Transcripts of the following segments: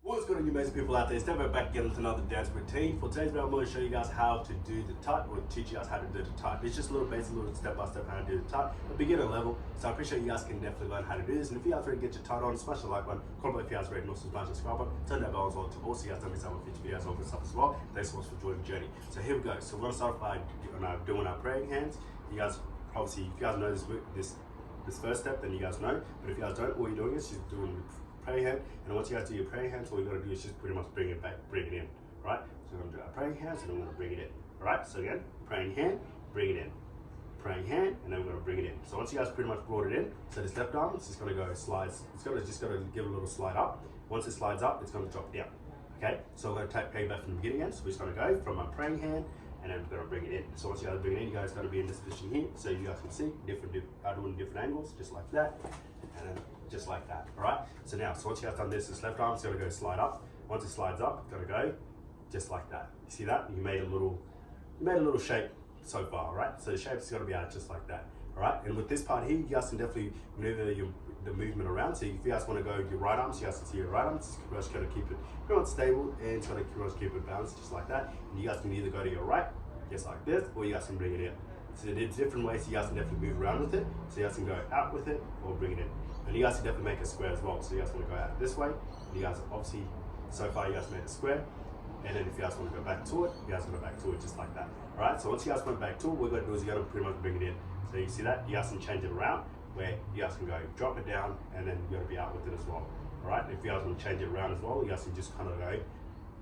What's good on you amazing people out there? It's Devo back again with another dance routine. For today's video, I'm going to show you guys how to do the tut, or teach you guys how to do the tut. It's just a little basic, little step-by-step how to do the tut, a beginner level. So I appreciate you guys can definitely learn how to do this. And if you guys ready to get your tut on, smash the like button, comment if you guys ready, and also smash the subscribe button, turn that bell on to all so you guys don't miss out on future videos on this stuff as well. Thanks so much for joining the journey. So here we go. So we're going to start by doing our praying hands. You guys, obviously, if you guys know this first step, then you guys know. But if you guys don't, all you're doing is just doing praying hand, and once you guys do your praying hands, all you gotta do is just pretty much bring it back, bring it in, right? So we're gonna do our praying hands, and then we're gonna bring it in, all right? So again, praying hand, bring it in, praying hand, and then we're gonna bring it in. So once you guys pretty much brought it in, so this left arm, it's just gonna go slides. It's just gonna give a little slide up. Once it slides up, it's gonna drop down. Okay? So we're gonna pay back from the beginning again. So we're just gonna go from our praying hand, and then we're gonna bring it in. So once you guys bring it in, you guys gotta be in this position here, so you guys can see doing different angles, just like that, and then just like that. All right. So now, once you guys done this left arm is gonna go slide up. Once it slides up, it's gonna go just like that. You see that? You made a little shape so far, right? So the shape's gonna be out just like that. All right. And with this part here, you guys can definitely maneuver the movement around. So if you guys want to go your right arm, so you guys can see your right arm. It's just gonna keep it pretty much stable, and it's gonna keep it balanced just like that. And you guys can either go to your right, just like this, or you guys can bring it in. So there's different ways you guys can definitely move around with it. So you guys can go out with it or bring it in. And you guys can definitely make a square as well. So you guys want to go out this way. And you guys obviously, so far you guys made a square. And then if you guys want to go back to it, you guys can go back to it just like that. All right, so once you guys went back to it, what we're gonna do is you're gonna pretty much bring it in. So you see that? You guys can change it around where you guys can go drop it down, and then you're gonna be out with it as well. All right, if you guys want to change it around as well, you guys can just kind of go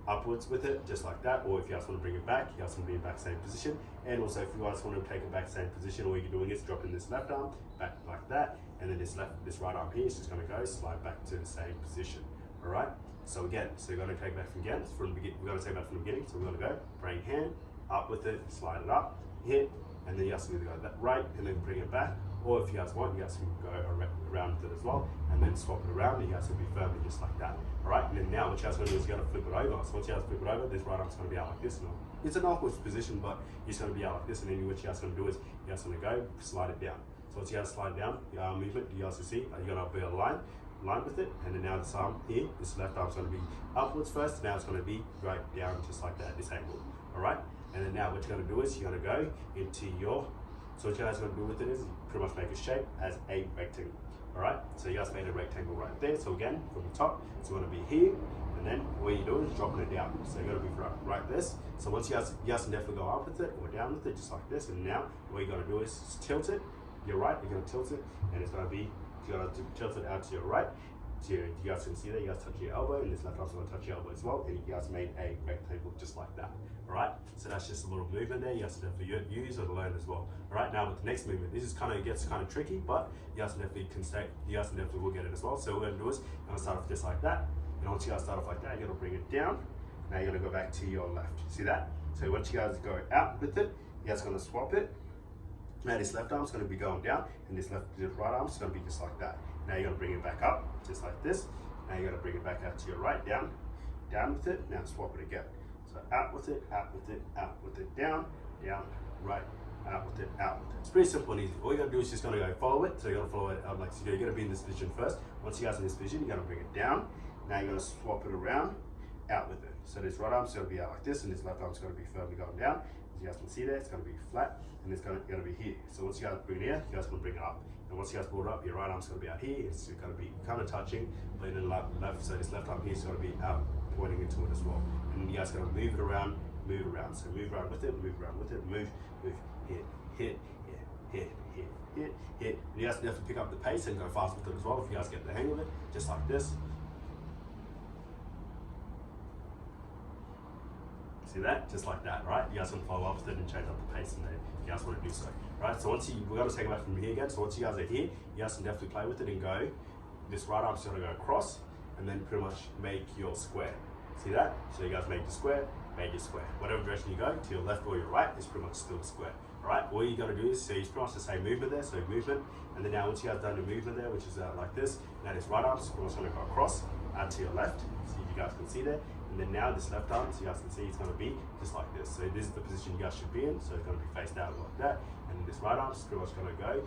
upwards with it, just like that. Or if you guys want to bring it back, you guys can be in back same position. And also if you guys want to take it back same position, all you're doing is dropping this left arm back like that, and then this right arm here is just going to go slide back to the same position. All right. So again, so you're going to take back from again from the beginning. We're going to take back from the beginning. So we're going to go praying hand up with it, slide it up, hit, and then you guys can either go that right and then bring it back. Or if you guys want, you guys can go around with it as well, and then swap it around, and you guys will be firmly just like that. All right, and then now what you guys are going to do is you're going to flip it over. So once you guys flip it over, this right arm's going to be out like this. And it's an awkward position, but it's going to be out like this. And then what you guys are going to do is you guys are going to go slide it down. So once you guys slide down, your arm movement, you guys can see, you're going to be a line with it. And then now this arm here, this left arm's going to be upwards first. Now it's going to be right down just like that, this angle. All right, and then now what you're going to do is you're going to go into your. So what you guys are going to do with it is pretty much make a shape as a rectangle. All right, so you guys made a rectangle right there. So again, from the top, it's going to be here, and then what you're doing is dropping it down. So you're going to be right this. So once you guys can definitely go up with it or down with it, just like this. And now what you're going to do is tilt it. You're right, you're going to tilt it, and it's going to be, you're going to tilt it out to your right. So you guys can see that, you guys touch your elbow, and this left arm's going to touch your elbow as well, and you guys made a rectangle just like that. All right, so that's just a little movement there. You guys can definitely use or learn as well. All right, now with the next movement, this is gets kind of tricky, but you guys definitely will get it as well. So what we're going to do is I'm going to start off just like that, and once you guys start off like that, you're going to bring it down. Now you're going to go back to your left. See that? So once you guys go out with it, you guys are going to swap it. Now this left arm's going to be going down, and this right arm's going to be just like that. Now you're going to bring it back up, just like this. Now you're going to bring it back out to your right, down with it. Now swap it again. So out with it, out with it, out with it, down, right, out with it, out with it. It's pretty simple and easy. All you're going to do is just going to go follow it. So you're going to follow it like so. You're going to be in this position first. Once you guys are in this position, you're going to bring it down. Now you're going to swap it around, out with it. So this right arm's going to be out like this, and this left arm's going to be firmly going down. As you guys can see there, it's going to be flat, and it's going to be here. So once you guys bring it here, you guys going to bring it up. And once you guys brought it up, your right arm's going to be out here. It's going to be kind of touching, but then left. So this left arm here is going to be out, pointing into it as well. And you guys are going to move it around, move around. So move around with it, move around with it, move, hit, hit, hit, hit, hit, hit, hit. And you guys definitely pick up the pace and go fast with it as well if you guys get the hang of it, just like this. See that? Just like that, right? You guys can follow up with it and change up the pace and then if you guys want to do so. Right? So we're going to take it back from here again. So once you guys are here, you guys can definitely play with it and go, this right arm's going to go across and then pretty much make your square. See that? So you guys made your square, made your square. Whatever direction you go, to your left or your right, it's pretty much still a square. All right? All you got to do is, so it's pretty much the same movement there, so movement. And then now once you guys done the movement there, which is like this, now this right arm's pretty much going to go across, out to your left. See if you guys can see there. And then now this left arm, so you guys can see it's going to be just like this. So this is the position you guys should be in. So it's going to be faced out like that. And then this right arm is pretty much going to go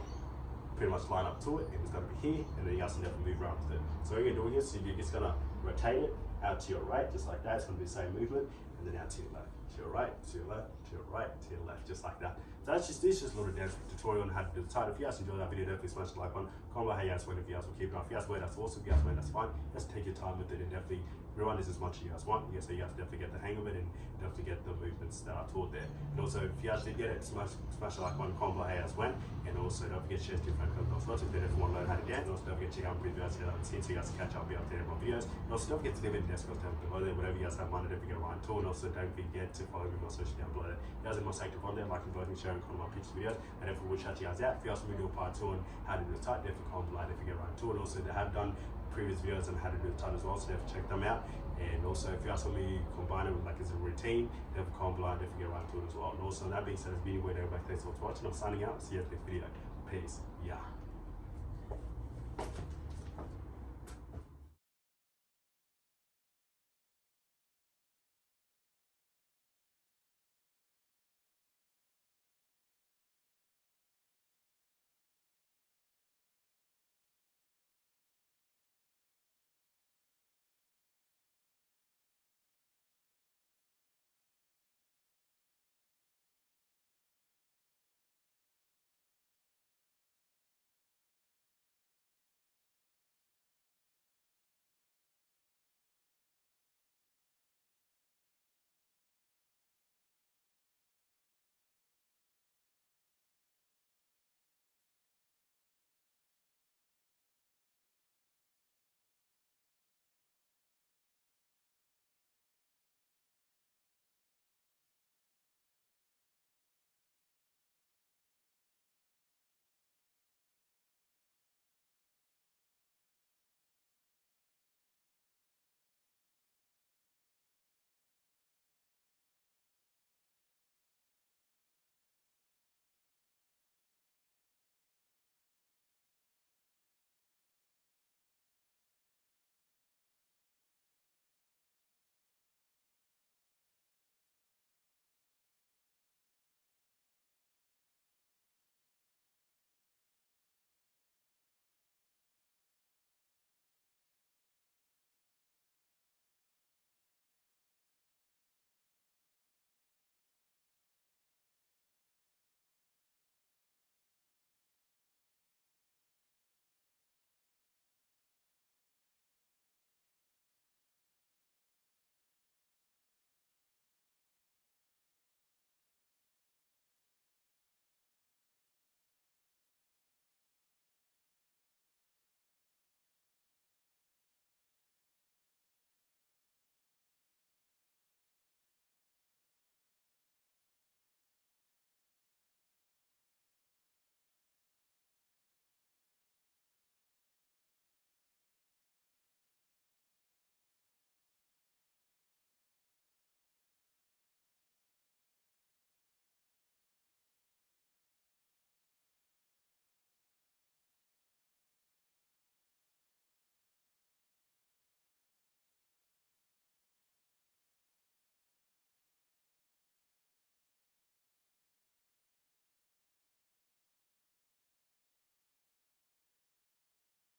pretty much line up to it, and it's going to be here, and then you guys can definitely move around with it. So what you're doing is you're just going to rotate it out to your right, just like that. It's going to be the same movement, and then out to your left, to your right, to your left, to your right, to your left, just like that. So that's just this, just a little dance tutorial on how to do the tight. If you guys enjoyed that video, definitely smash the like button. Comment how you guys went. If you guys will keep it on. If you guys went, that's awesome. If you guys went, that's fine. Just take your time with it and definitely rewind this as much as you guys want. Yeah, so you guys definitely get the hang of it and definitely get the movements that I taught there. And also, if you guys did get it, smash the like button. Comment how you guys went. And also, don't forget to share to your friends and watching. If you want to learn how to dance, and also don't forget to check out previous videos that I've seen so you guys can catch up, be updated on my videos. And also, don't forget to leave it in the description down below there. Whatever you guys have mind, don't forget to write to. And also, don't forget to follow me on my social down below there. You guys are most active on there, like and blogging, sharing, comment on my pictures, videos. And if we will chat you guys out, if you guys want me to do a part 2 on how to do the tight, definitely comment below if you get right to it. Also, they have done previous videos on how to do the tight as well, so definitely check them out. And also, if you guys want me to combine it with like as a routine, definitely comment below, definitely get right to it as well. And also, that being said, it's been way everybody. Thanks for watching. I'm signing out. See you at the next video. Peace. Yeah.